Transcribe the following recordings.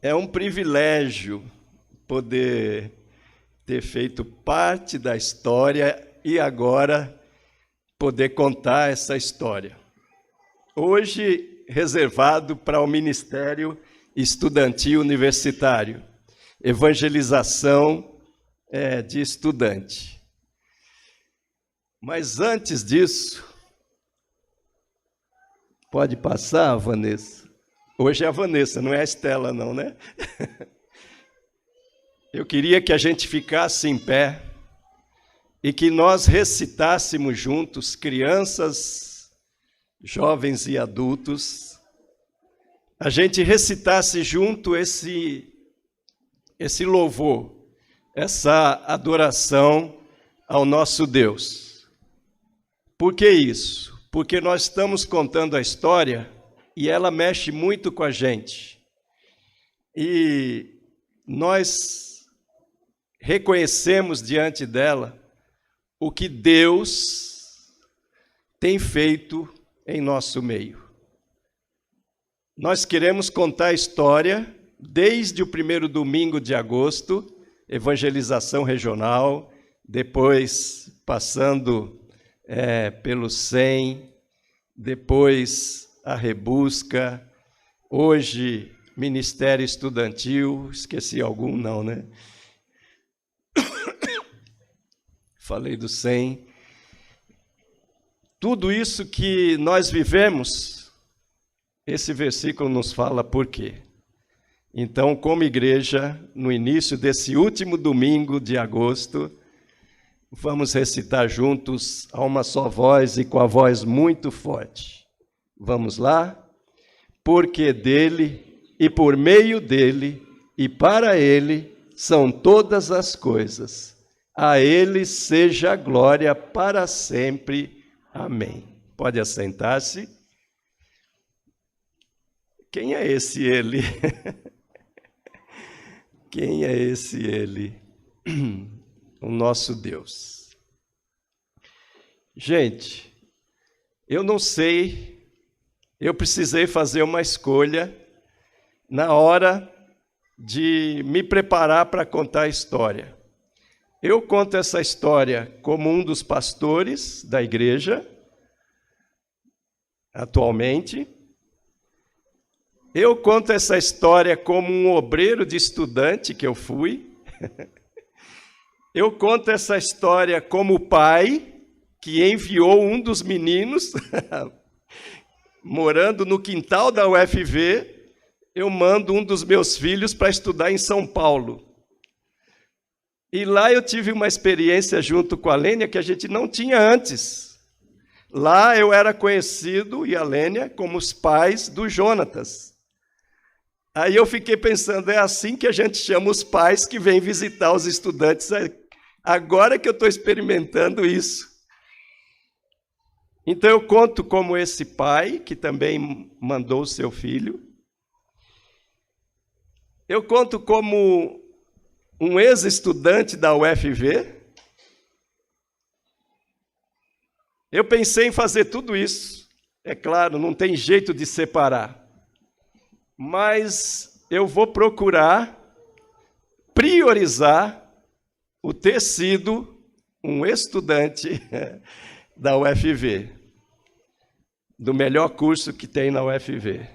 É um privilégio poder ter feito parte da história e agora poder contar essa história. Hoje, reservado para o Ministério Estudantil Universitário, evangelização de estudante. Mas antes disso, pode passar, Vanessa? Hoje é a Vanessa, não é a Estela, não, né? Eu queria que a gente ficasse em pé e que nós recitássemos juntos, crianças, jovens e adultos, a gente recitasse junto esse louvor, essa adoração ao nosso Deus. Por que isso? Porque nós estamos contando a história e ela mexe muito com a gente. E nós reconhecemos diante dela o que Deus tem feito em nosso meio. Nós queremos contar a história desde o primeiro domingo de agosto, evangelização regional, depois passando pelo SEM, depois a Rebusca, hoje Ministério Estudantil, esqueci algum não, né? Falei do SEM. Tudo isso que nós vivemos, esse versículo nos fala por quê. Então, como igreja, no início desse último domingo de agosto, vamos recitar juntos a uma só voz e com a voz muito forte. Vamos lá? Porque dele e por meio dele e para ele são todas as coisas. A ele seja a glória para sempre. Amém. Pode assentar-se. Quem é esse ele? Quem é esse ele? O nosso Deus. Gente, eu não sei, eu precisei fazer uma escolha na hora de me preparar para contar a história. Eu conto essa história como um dos pastores da igreja, atualmente. Eu conto essa história como um obreiro de estudante que eu fui. Eu conto essa história como pai que enviou um dos meninos, morando no quintal da UFV, eu mando um dos meus filhos para estudar em São Paulo. E lá eu tive uma experiência junto com a Lênia que a gente não tinha antes. Lá eu era conhecido, e a Lênia, como os pais do Jonatas. Aí eu fiquei pensando, é assim que a gente chama os pais que vêm visitar os estudantes. Agora que eu estou experimentando isso. Então eu conto como esse pai, que também mandou o seu filho. Eu conto como um ex-estudante da UFV. Eu pensei em fazer tudo isso. É claro, não tem jeito de separar. Mas eu vou procurar priorizar o ter sido um estudante da UFV, do melhor curso que tem na UFV.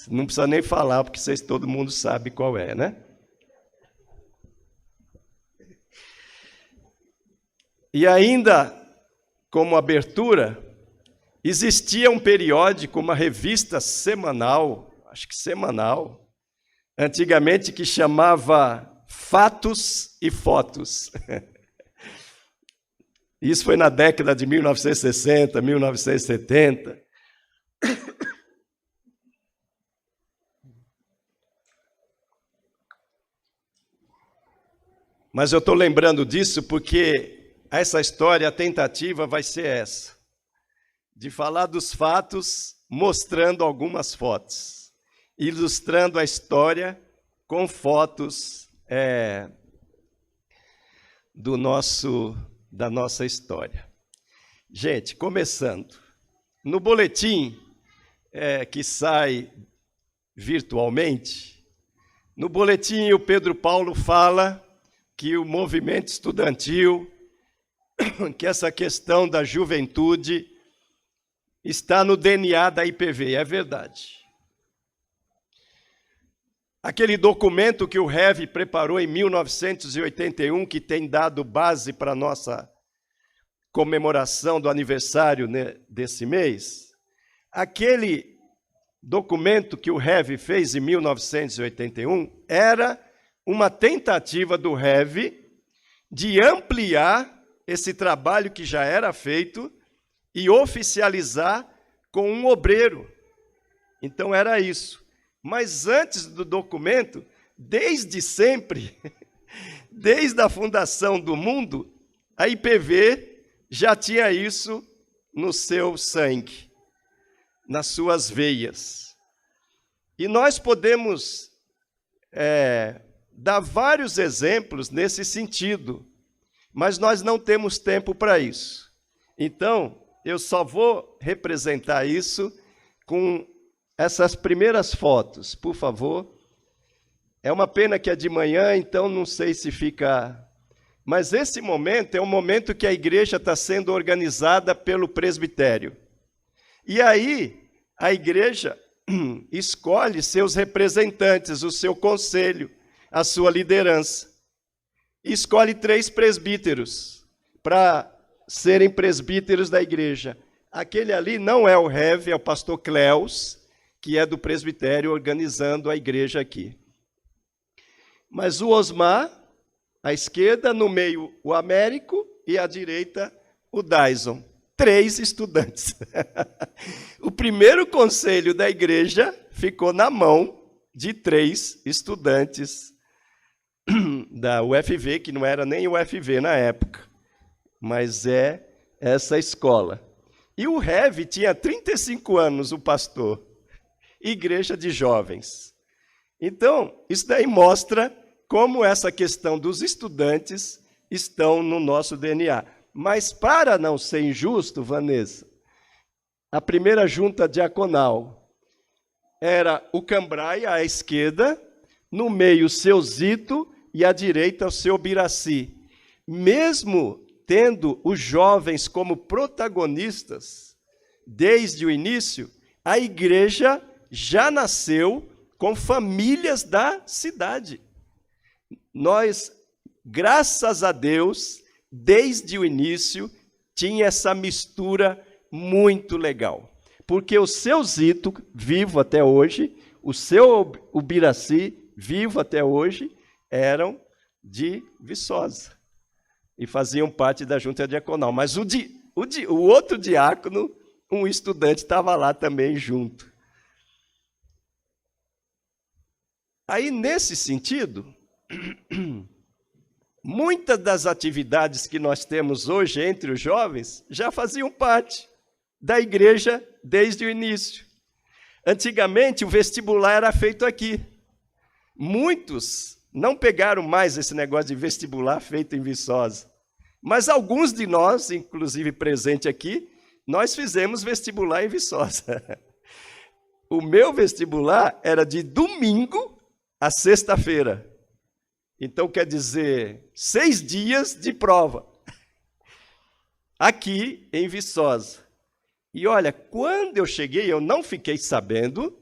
Não precisa nem falar, porque todo mundo sabe qual é, né? E ainda, como abertura, existia um periódico, uma revista semanal, acho que semanal, antigamente que chamava Fatos e Fotos. Isso foi na década de 1960, 1970. Mas eu estou lembrando disso porque essa história, a tentativa vai ser essa, de falar dos fatos mostrando algumas fotos, ilustrando a história com fotos da nossa história. Gente, começando, no boletim que sai virtualmente, No boletim, o Pedro Paulo fala que o movimento estudantil, que essa questão da juventude está no DNA da IPV, é verdade. Aquele documento que o Rev preparou em 1981, que tem dado base para a nossa comemoração do aniversário, né, desse mês, aquele documento que o Rev fez em 1981 era uma tentativa do Rev de ampliar esse trabalho que já era feito e oficializar com um obreiro. Então era isso. Mas antes do documento, desde sempre, desde a fundação do mundo, a IPV já tinha isso no seu sangue, nas suas veias. E nós podemos dar vários exemplos nesse sentido, mas nós não temos tempo para isso. Então, eu só vou representar isso com essas primeiras fotos, por favor. É uma pena que é de manhã, então não sei se fica... Mas esse momento é um momento que a igreja está sendo organizada pelo presbitério. E aí, a igreja escolhe seus representantes, o seu conselho, a sua liderança. E escolhe 3 presbíteros para serem presbíteros da igreja. Aquele ali não é o Rev, é o pastor Cleus, que é do presbitério organizando a igreja aqui. Mas o Osmar, à esquerda, no meio o Américo e à direita o Dyson. 3 estudantes. O primeiro conselho da igreja ficou na mão de 3 estudantes da UFV, que não era nem UFV na época, mas é essa escola. E o Rev tinha 35 anos, o pastor, igreja de jovens. Então, isso daí mostra como essa questão dos estudantes estão no nosso DNA. Mas, para não ser injusto, Vanessa, a primeira junta diaconal era o Cambrai, à esquerda, no meio o seu Zito e à direita o seu Biraci. Mesmo tendo os jovens como protagonistas, desde o início, a igreja já nasceu com famílias da cidade. Nós, graças a Deus, desde o início, tinha essa mistura muito legal. Porque o seu Zito, vivo até hoje, o Biraci, vivo até hoje, eram de Viçosa. E faziam parte da junta diaconal. Mas o outro diácono, um estudante, estava lá também junto. Aí, nesse sentido, muitas das atividades que nós temos hoje entre os jovens já faziam parte da igreja desde o início. Antigamente, o vestibular era feito aqui. Muitos não pegaram mais esse negócio de vestibular feito em Viçosa. Mas alguns de nós, inclusive presente aqui, nós fizemos vestibular em Viçosa. O meu vestibular era de domingo a sexta-feira. Então, quer dizer, 6 dias de prova. Aqui em Viçosa. E olha, quando eu cheguei, eu não fiquei sabendo,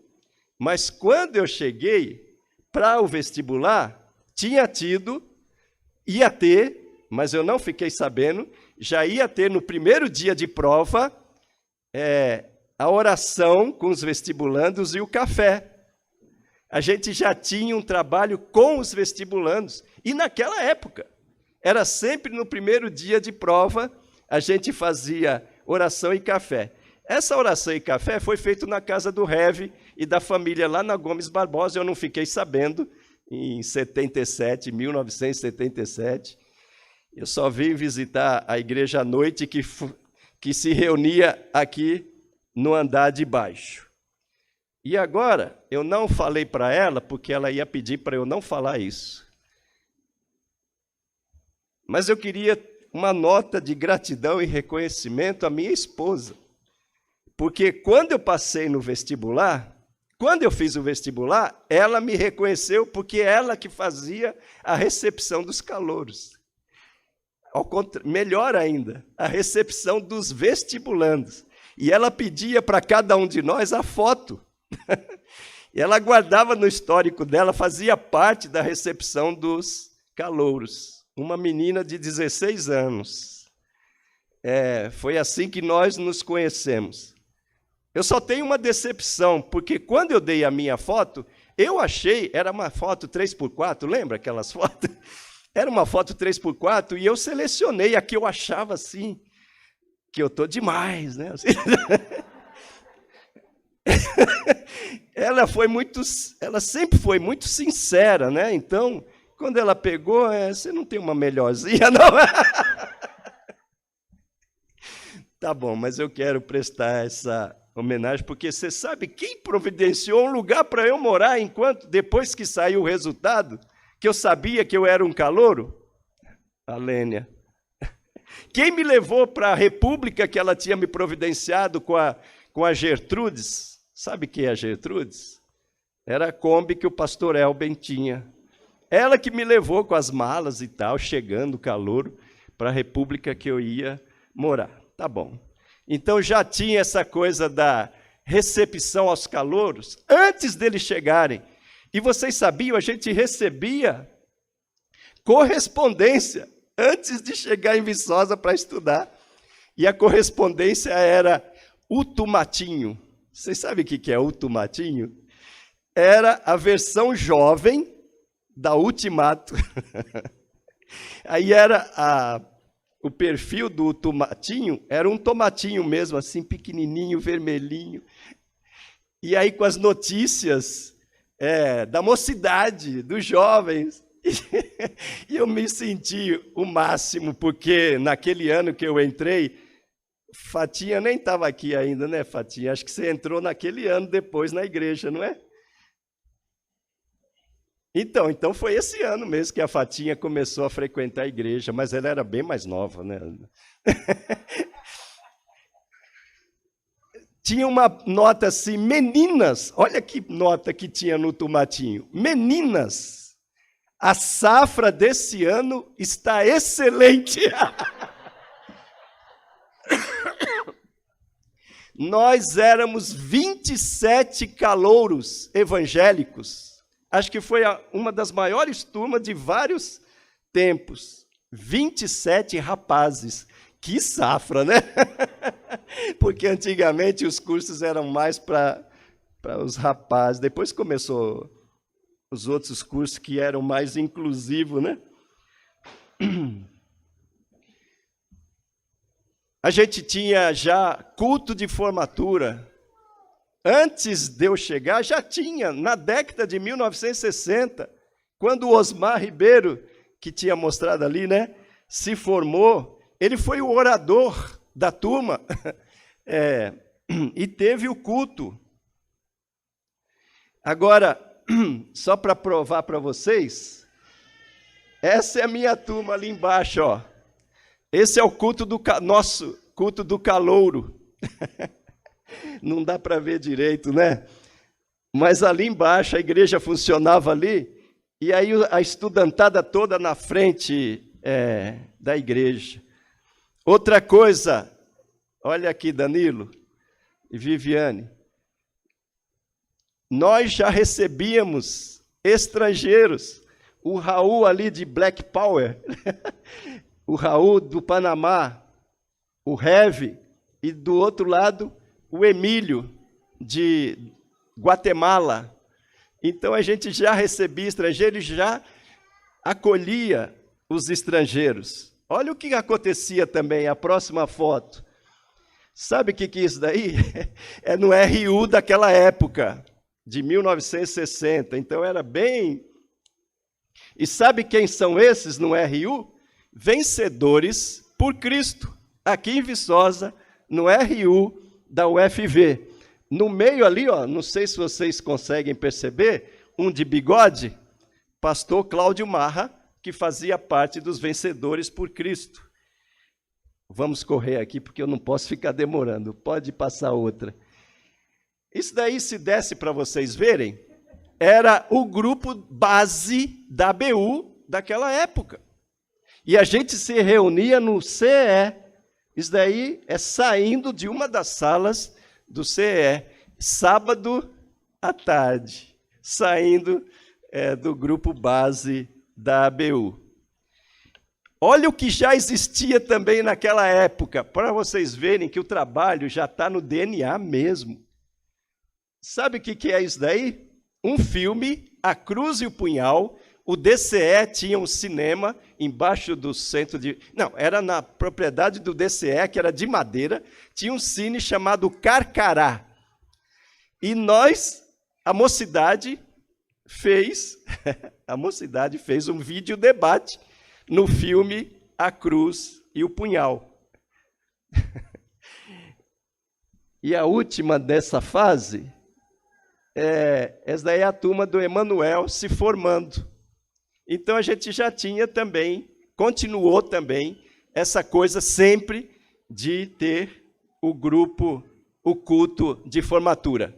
mas quando eu cheguei para o vestibular, ia ter, mas eu não fiquei sabendo, já ia ter no primeiro dia de prova a oração com os vestibulandos e o café. A gente já tinha um trabalho com os vestibulandos. E naquela época, era sempre no primeiro dia de prova, a gente fazia oração e café. Essa oração e café foi feita na casa do Rev e da família lá na Gomes Barbosa. Eu não fiquei sabendo, em 1977. Eu só vim visitar a igreja à noite que se reunia aqui no andar de baixo. E agora, eu não falei para ela, porque ela ia pedir para eu não falar isso. Mas eu queria uma nota de gratidão e reconhecimento à minha esposa. Porque quando eu passei no vestibular, Quando eu fiz o vestibular, ela me reconheceu porque ela que fazia a recepção dos calouros. Melhor ainda, a recepção dos vestibulandos. E ela pedia para cada um de nós a foto. E ela guardava no histórico dela, fazia parte da recepção dos calouros. Uma menina de 16 anos. Foi assim que nós nos conhecemos. Eu só tenho uma decepção, porque quando eu dei a minha foto, eu achei, era uma foto 3x4, lembra aquelas fotos? Era uma foto 3x4 e eu selecionei a que eu achava assim, que eu estou demais, né? Ela sempre foi muito sincera, né? Então, quando ela pegou, você não tem uma melhorzinha, não? Tá bom, mas eu quero prestar essa homenagem, porque você sabe quem providenciou um lugar para eu morar depois que saiu o resultado, que eu sabia que eu era um calouro? A Lênia. Quem me levou para a República que ela tinha me providenciado com a Gertrudes? Sabe quem é a Gertrudes? Era a Kombi que o pastor Elben tinha. Ela que me levou com as malas e tal, chegando calouro, para a República que eu ia morar. Tá bom. Então já tinha essa coisa da recepção aos calouros antes deles chegarem. E vocês sabiam, a gente recebia correspondência antes de chegar em Viçosa para estudar. E a correspondência era o Tumatinho. Vocês sabem o que é o Tumatinho? Era a versão jovem da Ultimato. Aí era o perfil do tomatinho, era um tomatinho mesmo, assim, pequenininho, vermelhinho. E aí com as notícias da mocidade, dos jovens. E eu me senti o máximo, porque naquele ano que eu entrei, Fatinha nem estava aqui ainda, né, Fatinha? Acho que você entrou naquele ano depois na igreja, não é? Então foi esse ano mesmo que a Fatinha começou a frequentar a igreja, mas ela era bem mais nova, né? Tinha uma nota assim, meninas, olha que nota que tinha no tomatinho. Meninas, a safra desse ano está excelente. Nós éramos 27 calouros evangélicos. Acho que foi uma das maiores turmas de vários tempos. 27 rapazes. Que safra, né? Porque antigamente os cursos eram mais para os rapazes. Depois começou os outros cursos que eram mais inclusivos, né? A gente tinha já culto de formatura. Antes de eu chegar, já tinha, na década de 1960, quando o Osmar Ribeiro, que tinha mostrado ali, né, se formou, ele foi o orador da turma e teve o culto. Agora, só para provar para vocês, essa é a minha turma ali embaixo, ó. Esse é o culto nosso culto do calouro. Não dá para ver direito, né? Mas ali embaixo a igreja funcionava ali, e aí a estudantada toda na frente da igreja. Outra coisa, olha aqui, Danilo e Viviane, nós já recebíamos estrangeiros. O Raul ali de Black Power, o Raul do Panamá, o Heavy, e do outro lado, o Emílio, de Guatemala. Então, a gente já recebia estrangeiros, já acolhia os estrangeiros. Olha o que acontecia também, a próxima foto. Sabe o que é isso daí? É no RU daquela época, de 1960. Então, era bem... E sabe quem são esses no RU? Vencedores por Cristo. Aqui em Viçosa, no RU da UFV. No meio ali, ó, não sei se vocês conseguem perceber, um de bigode, pastor Cláudio Marra, que fazia parte dos Vencedores por Cristo. Vamos correr aqui, porque eu não posso ficar demorando. Pode passar outra. Isso daí, se desse para vocês verem, era o grupo base da ABU daquela época. E a gente se reunia no CE. Isso daí é saindo de uma das salas do CE, sábado à tarde, saindo do grupo base da ABU. Olha o que já existia também naquela época, para vocês verem que o trabalho já está no DNA mesmo. Sabe o que é isso daí? Um filme, A Cruz e o Punhal. O DCE tinha um cinema embaixo do centro de... Não, era na propriedade do DCE, que era de madeira, tinha um cine chamado Carcará. E nós, a mocidade fez um vídeo debate no filme A Cruz e o Punhal. E a última dessa fase, essa daí é a turma do Emanuel se formando. Então, a gente já tinha também, continuou também, essa coisa sempre de ter o grupo, o culto de formatura.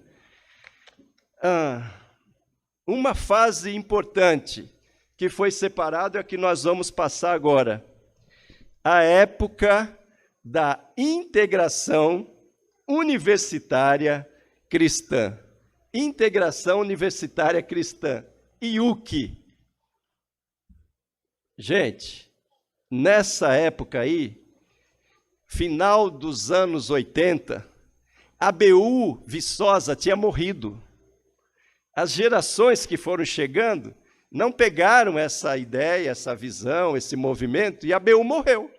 Uma fase importante que foi separada é a que nós vamos passar agora. A época da integração universitária cristã. Integração universitária cristã. IUC. Gente, nessa época aí, final dos anos 80, a ABU Viçosa tinha morrido. As gerações que foram chegando não pegaram essa ideia, essa visão, esse movimento, e a ABU morreu.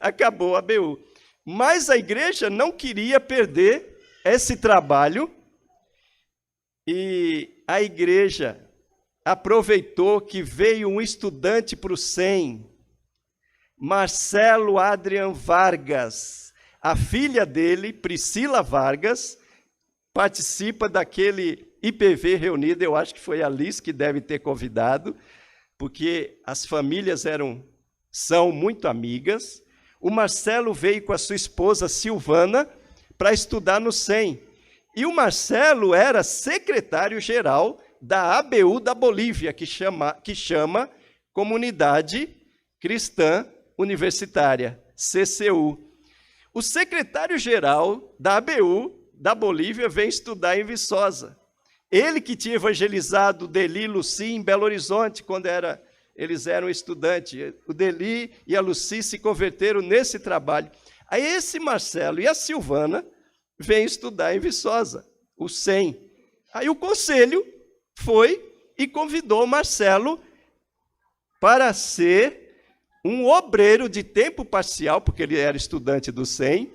Acabou a ABU. Mas a igreja não queria perder esse trabalho, e a igreja aproveitou que veio um estudante para o SEM, Marcelo Adrian Vargas. A filha dele, Priscila Vargas, participa daquele IPV reunido. Eu acho que foi a Liz que deve ter convidado, porque as famílias são muito amigas. O Marcelo veio com a sua esposa Silvana para estudar no SEM. E o Marcelo era secretário-geral da ABU da Bolívia, que chama Comunidade Cristã Universitária, CCU. O secretário-geral da ABU da Bolívia vem estudar em Viçosa. Ele que tinha evangelizado o Deli e Luci em Belo Horizonte, quando eles eram estudantes. O Deli e a Luci se converteram nesse trabalho. Aí esse Marcelo e a Silvana vêm estudar em Viçosa, o SEM. Aí o conselho foi e convidou o Marcelo para ser um obreiro de tempo parcial, porque ele era estudante do SEM,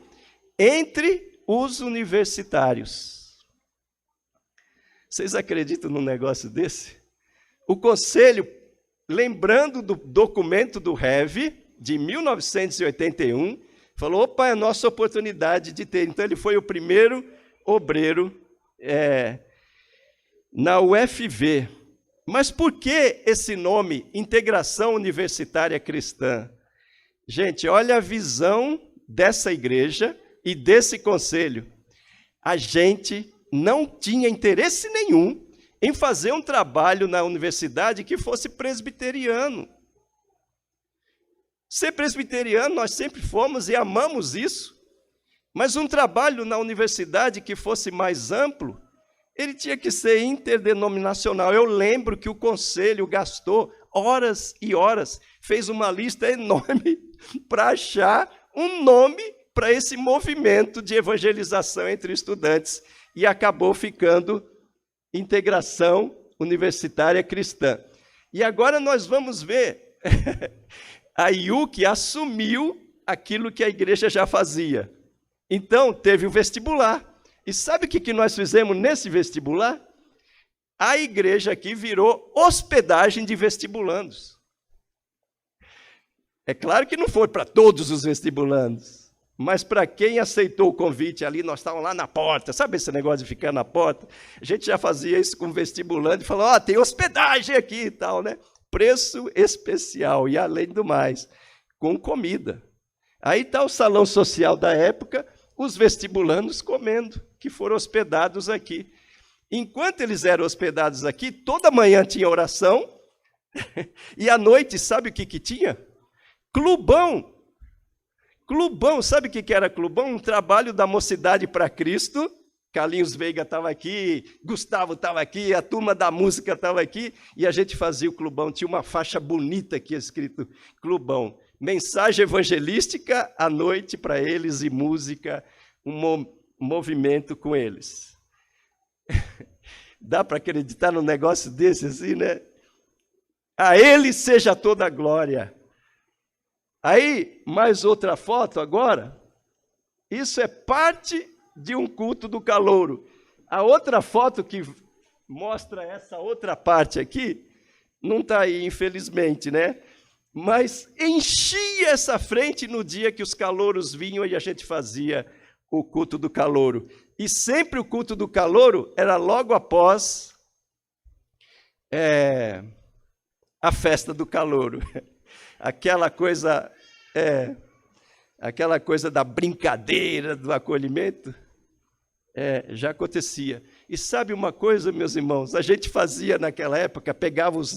entre os universitários. Vocês acreditam num negócio desse? O conselho, lembrando do documento do REV, de 1981, falou, opa, é a nossa oportunidade de ter. Então, ele foi o primeiro obreiro na UFV. Mas por que esse nome, Integração Universitária Cristã? Gente, olha a visão dessa igreja e desse conselho. A gente não tinha interesse nenhum em fazer um trabalho na universidade que fosse presbiteriano. Ser presbiteriano, nós sempre fomos e amamos isso, mas um trabalho na universidade que fosse mais amplo, ele tinha que ser interdenominacional. Eu lembro que o conselho gastou horas e horas, fez uma lista enorme para achar um nome para esse movimento de evangelização entre estudantes, e acabou ficando Integração Universitária Cristã. E agora nós vamos ver, a IUC assumiu aquilo que a igreja já fazia. Então, teve o vestibular. E sabe o que nós fizemos nesse vestibular? A igreja aqui virou hospedagem de vestibulandos. É claro que não foi para todos os vestibulandos, mas para quem aceitou o convite ali, nós estávamos lá na porta. Sabe esse negócio de ficar na porta? A gente já fazia isso com vestibulando e falou, tem hospedagem aqui e tal, né? Preço especial e, além do mais, com comida. Aí está o salão social da época, os vestibulandos comendo. que foram hospedados aqui. Enquanto eles eram hospedados aqui, toda manhã tinha oração, e à noite, sabe o que tinha? Clubão. Clubão, sabe o que era clubão? Um trabalho da Mocidade para Cristo. Carlinhos Veiga estava aqui, Gustavo estava aqui, a turma da música estava aqui, e a gente fazia o clubão. Tinha uma faixa bonita aqui escrito clubão. Mensagem evangelística à noite para eles e música, um movimento com eles. Dá para acreditar num negócio desse assim, né? A ele seja toda a glória. Aí, mais outra foto agora. Isso é parte de um culto do calouro. A outra foto que mostra essa outra parte aqui, não está aí, infelizmente, né? Mas enchia essa frente no dia que os calouros vinham e a gente fazia o culto do calouro. E sempre o culto do calouro era logo após a festa do calouro. Aquela coisa da brincadeira, do acolhimento, já acontecia. E sabe uma coisa, meus irmãos? A gente fazia naquela época, pegava os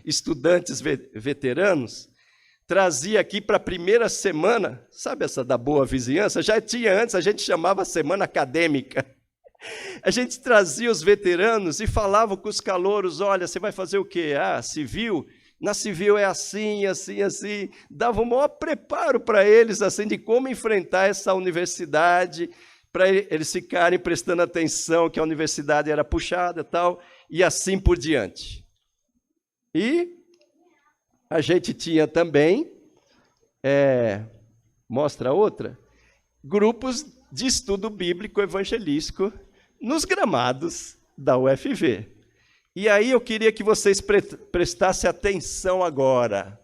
estudantes veteranos, trazia aqui para a primeira semana, sabe essa da boa vizinhança? Já tinha antes, a gente chamava semana acadêmica. A gente trazia os veteranos e falava com os calouros, olha, você vai fazer o quê? Ah, civil? Na civil é assim, assim, assim. Dava um maior preparo para eles, assim, de como enfrentar essa universidade, para eles ficarem prestando atenção que a universidade era puxada e tal, e assim por diante. E a gente tinha também, mostra outra, grupos de estudo bíblico evangelístico nos gramados da UFV. E aí eu queria que vocês prestassem atenção agora.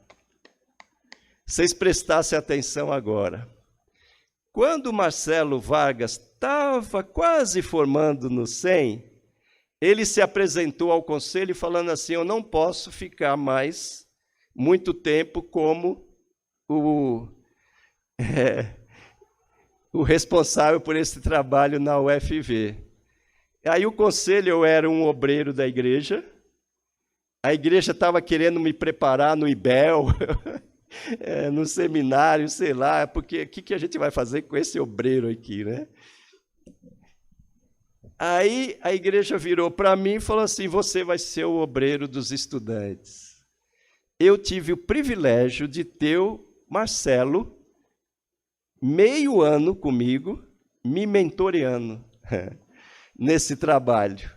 Vocês prestassem atenção agora. Quando o Marcelo Vargas estava quase formando no 100, ele se apresentou ao conselho falando assim, eu não posso ficar mais muito tempo como o responsável por esse trabalho na UFV. Aí o conselho, eu era um obreiro da igreja, a igreja estava querendo me preparar no IBEL, no seminário, sei lá, porque o que a gente vai fazer com esse obreiro aqui, né? Aí a igreja virou para mim e falou assim, você vai ser o obreiro dos estudantes. Eu tive o privilégio de ter o Marcelo, meio ano comigo, me mentoreando nesse trabalho.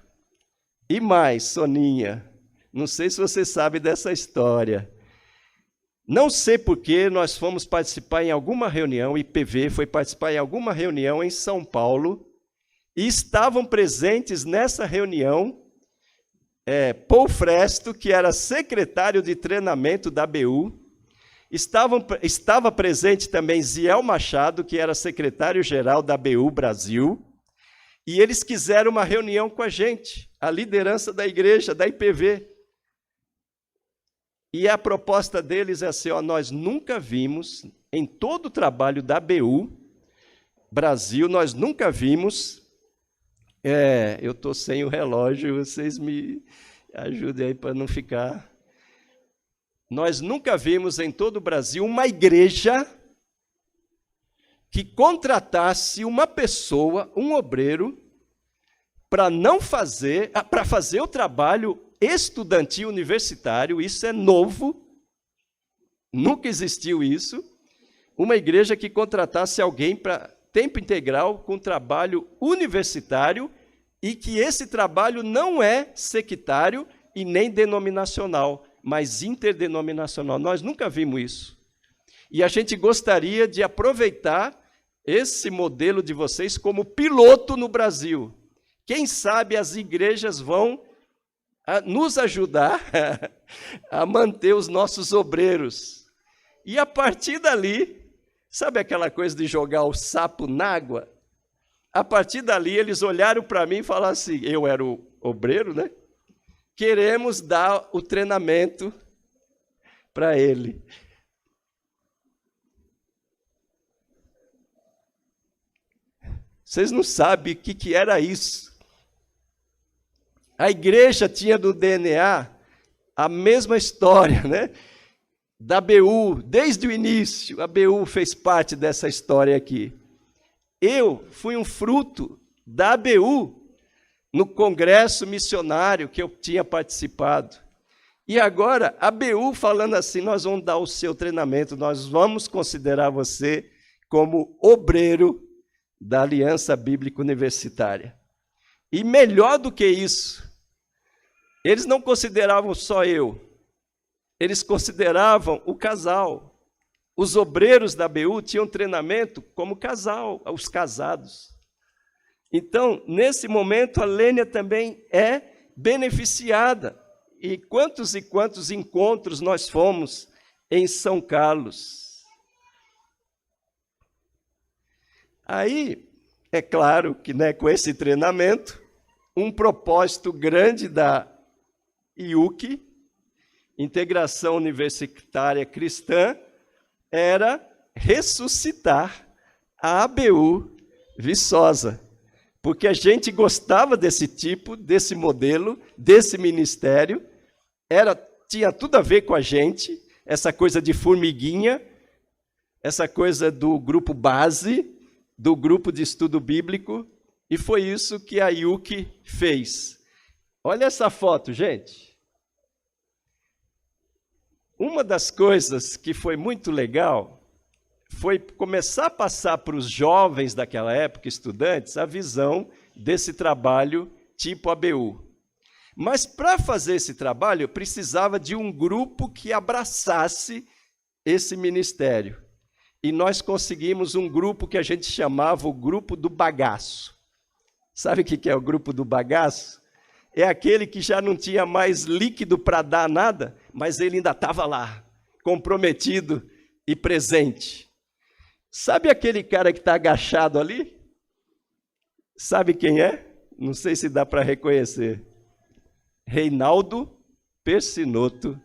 E mais, Soninha, não sei se você sabe dessa história. Não sei por que nós fomos participar em alguma reunião, IPV foi participar em alguma reunião em São Paulo, e estavam presentes nessa reunião Paul Fresto, que era secretário de treinamento da ABU, estava presente também Ziel Machado, que era secretário-geral da ABU Brasil, e eles quiseram uma reunião com a gente, a liderança da igreja, da IPV. E a proposta deles é assim, nós nunca vimos, em todo o trabalho da ABU Brasil, nós nunca vimos, eu estou sem o relógio, vocês me ajudem aí para não ficar... Nós nunca vimos em todo o Brasil uma igreja que contratasse uma pessoa, um obreiro, para fazer o trabalho estudantil universitário, isso é novo, nunca existiu isso, uma igreja que contratasse alguém para tempo integral com trabalho universitário e que esse trabalho não é sectário e nem denominacional, mas interdenominacional. Nós nunca vimos isso. E a gente gostaria de aproveitar esse modelo de vocês como piloto no Brasil. Quem sabe as igrejas vão nos ajudar a manter os nossos obreiros. E a partir dali, sabe aquela coisa de jogar o sapo na água? A partir dali, eles olharam para mim e falaram assim, eu era o obreiro, né? Queremos dar o treinamento para ele. Vocês não sabem o que era isso. A igreja tinha no DNA a mesma história, né? Da ABU, desde o início, a ABU fez parte dessa história aqui. Eu fui um fruto da ABU no congresso missionário que eu tinha participado. E agora, a ABU falando assim, nós vamos dar o seu treinamento, nós vamos considerar você como obreiro da Aliança Bíblica Universitária. E melhor do que isso, eles não consideravam só eu, eles consideravam o casal. Os obreiros da ABU tinham treinamento como casal, os casados. Então, nesse momento, a Lênia também é beneficiada. E quantos encontros nós fomos em São Carlos. Aí, é claro que, né, com esse treinamento, um propósito grande da IUC, Integração Universitária Cristã, era ressuscitar a ABU Viçosa, porque a gente gostava desse tipo, desse modelo, desse ministério, tinha tudo a ver com a gente, essa coisa de formiguinha, essa coisa do grupo base, do grupo de estudo bíblico, e foi isso que a IUC fez. Olha essa foto, gente. Uma das coisas que foi muito legal foi começar a passar para os jovens daquela época, estudantes, a visão desse trabalho tipo ABU. Mas para fazer esse trabalho, eu precisava de um grupo que abraçasse esse ministério. E nós conseguimos um grupo que a gente chamava o grupo do bagaço. Sabe o que é o grupo do bagaço? É aquele que já não tinha mais líquido para dar nada, mas ele ainda estava lá, comprometido e presente. Sabe aquele cara que está agachado ali? Sabe quem é? Não sei se dá para reconhecer. Reinaldo Persinoto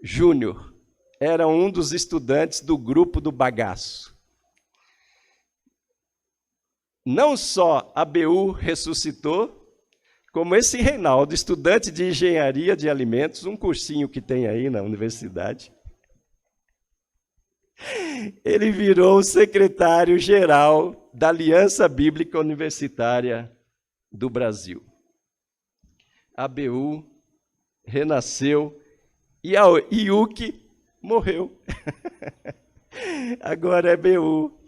Júnior. Era um dos estudantes do grupo do bagaço. Não só a ABU ressuscitou, como esse Reinaldo, estudante de engenharia de alimentos, um cursinho que tem aí na universidade, ele virou o secretário-geral da Aliança Bíblica Universitária do Brasil. A ABU renasceu e a IUC morreu. Agora é ABU.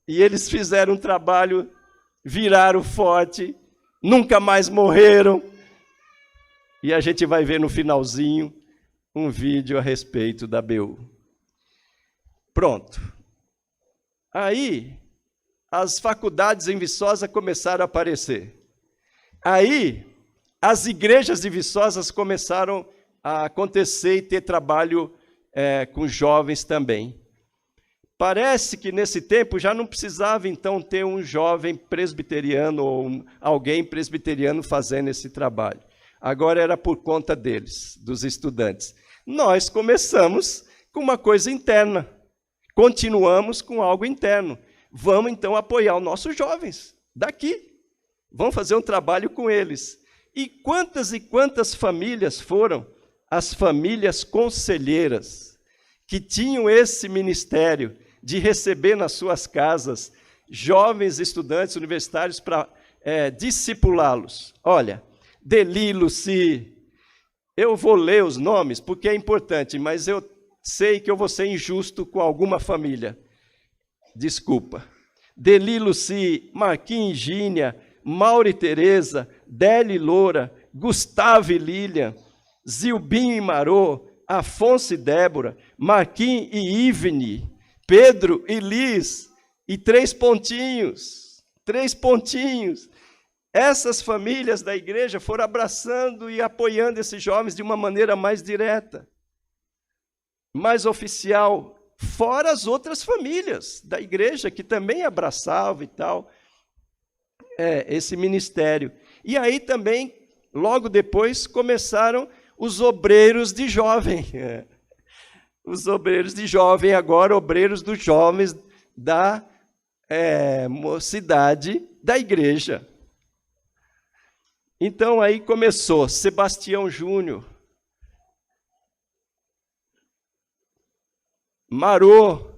E eles fizeram um trabalho, viraram forte, nunca mais morreram. E a gente vai ver no finalzinho um vídeo a respeito da ABU. Pronto. Aí, as faculdades em Viçosa começaram a aparecer. Aí, as igrejas de Viçosa começaram a acontecer e ter trabalho com jovens também. Parece que nesse tempo já não precisava, então, ter um jovem presbiteriano ou alguém presbiteriano fazendo esse trabalho. Agora era por conta deles, dos estudantes. Nós começamos com uma coisa interna, continuamos com algo interno. Vamos, então, apoiar os nossos jovens daqui. Vamos fazer um trabalho com eles. E quantas famílias foram as famílias conselheiras que tinham esse ministério de receber nas suas casas jovens estudantes universitários para discipulá-los. Olha, Deli, Luci, eu vou ler os nomes porque é importante, mas eu sei que eu vou ser injusto com alguma família. Desculpa. Deli, Luci, Marquinhos, Gínia, Mauro e Tereza, Deli, Loura, Gustavo e Lilian, Zilbinho e Marô, Afonso e Débora, Marquinhos e Ivne, Pedro e Liz, e 3 pontinhos. Essas famílias da igreja foram abraçando e apoiando esses jovens de uma maneira mais direta, mais oficial, fora as outras famílias da igreja que também abraçavam e tal, esse ministério. E aí também, logo depois, começaram os obreiros de jovem. Os obreiros de jovem, agora obreiros dos jovens da mocidade da igreja. Então aí começou Sebastião Júnior, Marô,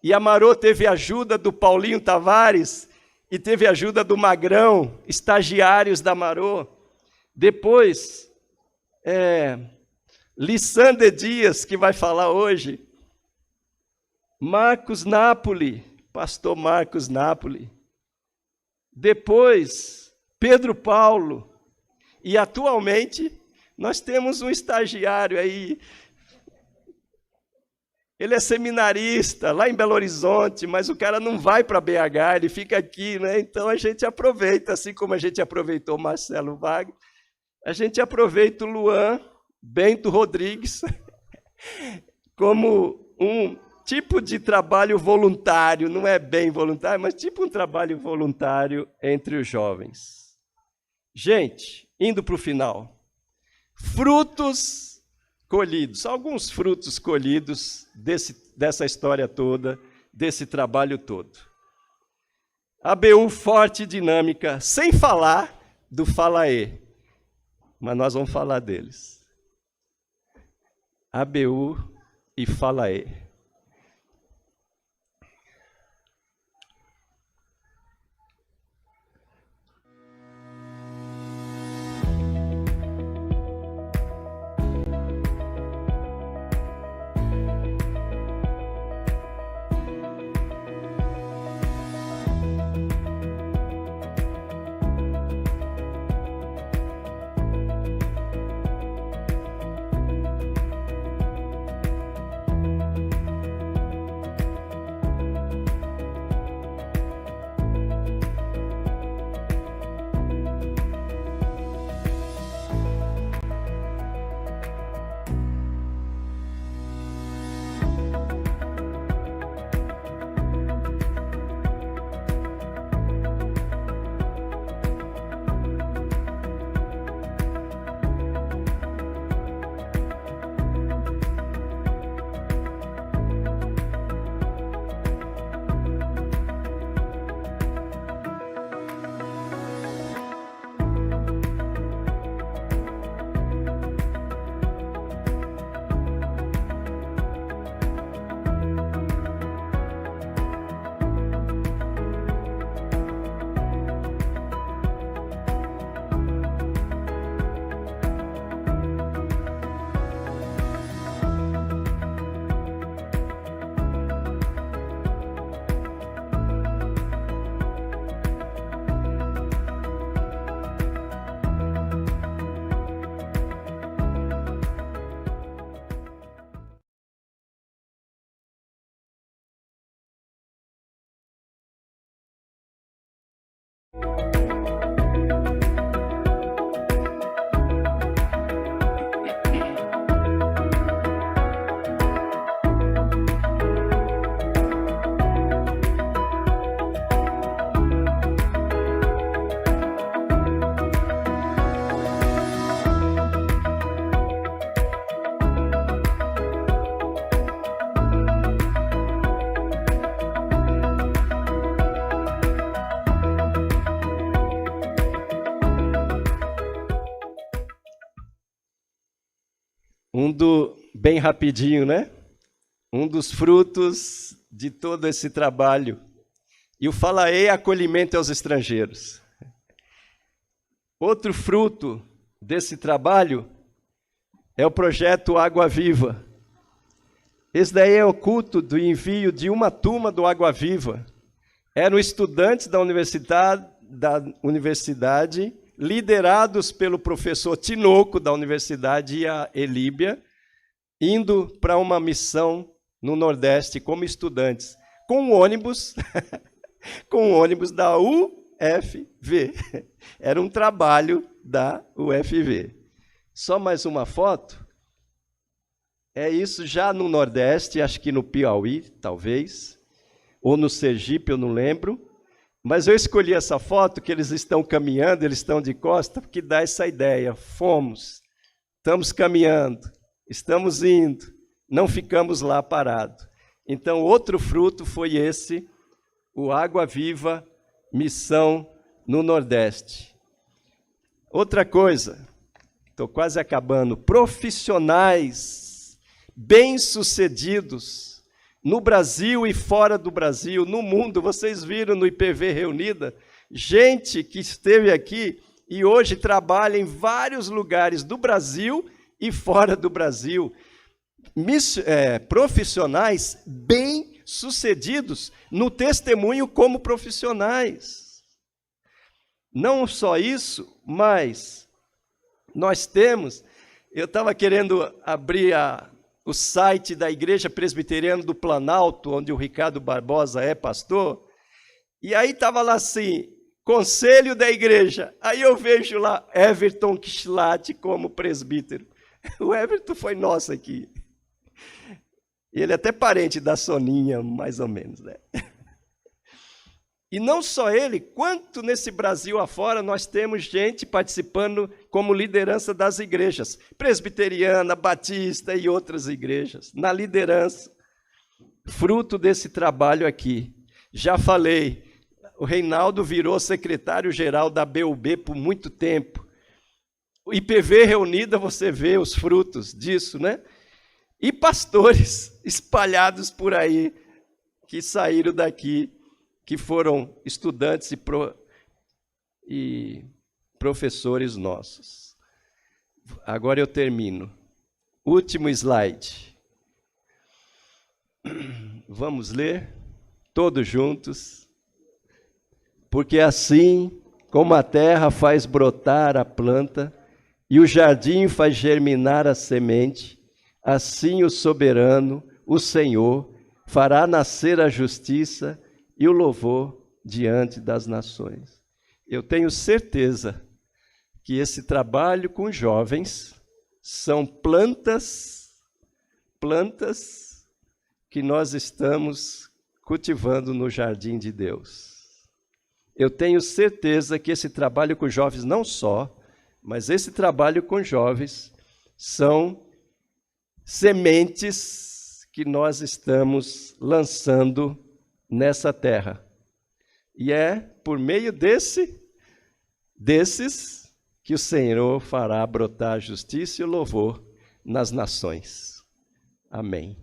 e a Marô teve ajuda do Paulinho Tavares e teve ajuda do Magrão, estagiários da Marô. Depois, Lissandra Dias, que vai falar hoje, Marcos Napoli, pastor Marcos Napoli. Depois, Pedro Paulo. E atualmente, nós temos um estagiário aí. Ele é seminarista lá em Belo Horizonte, mas o cara não vai para BH, ele fica aqui, né? Então a gente aproveita, assim como a gente aproveitou Marcelo Wagner, a gente aproveita o Luan Bento Rodrigues como um tipo de trabalho voluntário, não é bem voluntário, mas tipo um trabalho voluntário entre os jovens. Gente, indo para o final, frutos colhidos, alguns frutos colhidos dessa história toda, desse trabalho todo. ABU forte e dinâmica, sem falar do Falaê, mas nós vamos falar deles. ABU e Falaê. Bem rapidinho, né? Um dos frutos de todo esse trabalho. E o Falaê é acolhimento aos estrangeiros. Outro fruto desse trabalho é o projeto Água Viva. Esse daí é o culto do envio de uma turma do Água Viva. Eram estudantes da universidade liderados pelo professor Tinoco, da universidade, e a Elíbia, indo para uma missão no Nordeste como estudantes, com ônibus, com ônibus da UFV. Era um trabalho da UFV. Só mais uma foto. É isso já no Nordeste, acho que no Piauí, talvez, ou no Sergipe, eu não lembro. Mas eu escolhi essa foto, que eles estão caminhando, eles estão de costa, porque dá essa ideia. Fomos, estamos caminhando, estamos indo, não ficamos lá parados. Então, outro fruto foi esse o Água Viva Missão no Nordeste. Outra coisa, estou quase acabando, profissionais bem-sucedidos no Brasil e fora do Brasil, no mundo. Vocês viram no IPV Reunida, gente que esteve aqui e hoje trabalha em vários lugares do Brasil e fora do Brasil. Profissionais bem-sucedidos no testemunho como profissionais. Não só isso, mas nós temos... Eu estava querendo abrir o site da Igreja Presbiteriana do Planalto, onde o Ricardo Barbosa é pastor, e aí estava lá assim, Conselho da Igreja. Aí eu vejo lá Everton Kichlatti como presbítero. O Everton foi nosso aqui. Ele é até parente da Soninha, mais ou menos, né? E não só ele, quanto nesse Brasil afora nós temos gente participando como liderança das igrejas, presbiteriana, batista e outras igrejas, na liderança, fruto desse trabalho aqui. Já falei, o Reinaldo virou secretário-geral da BUB por muito tempo. O IPV Reunida, você vê os frutos disso, né? E pastores espalhados por aí, que saíram daqui, que foram estudantes e professores nossos. Agora eu termino. Último slide. Vamos ler todos juntos. Porque assim como a terra faz brotar a planta e o jardim faz germinar a semente, assim o soberano, o Senhor, fará nascer a justiça e o louvor diante das nações. Eu tenho certeza que esse trabalho com jovens são plantas que nós estamos cultivando no jardim de Deus. Eu tenho certeza que esse trabalho com jovens não só, mas esse trabalho com jovens são sementes que nós estamos lançando nessa terra. E é por meio desses que o Senhor fará brotar a justiça e o louvor nas nações. Amém.